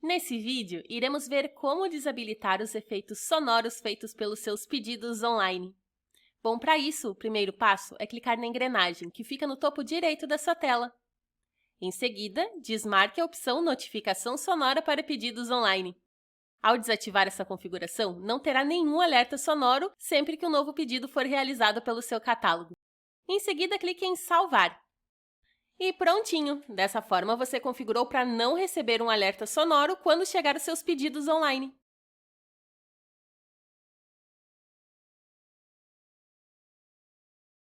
Nesse vídeo, iremos ver como desabilitar os efeitos sonoros feitos pelos seus pedidos online. Bom, para isso, o primeiro passo é clicar na engrenagem, que fica no topo direito da sua tela. Em seguida, desmarque a opção Notificação sonora para pedidos online. Ao desativar essa configuração, não terá nenhum alerta sonoro sempre que um novo pedido for realizado pelo seu catálogo. Em seguida, clique em Salvar. E prontinho! Dessa forma, você configurou para não receber um alerta sonoro quando chegar os seus pedidos online.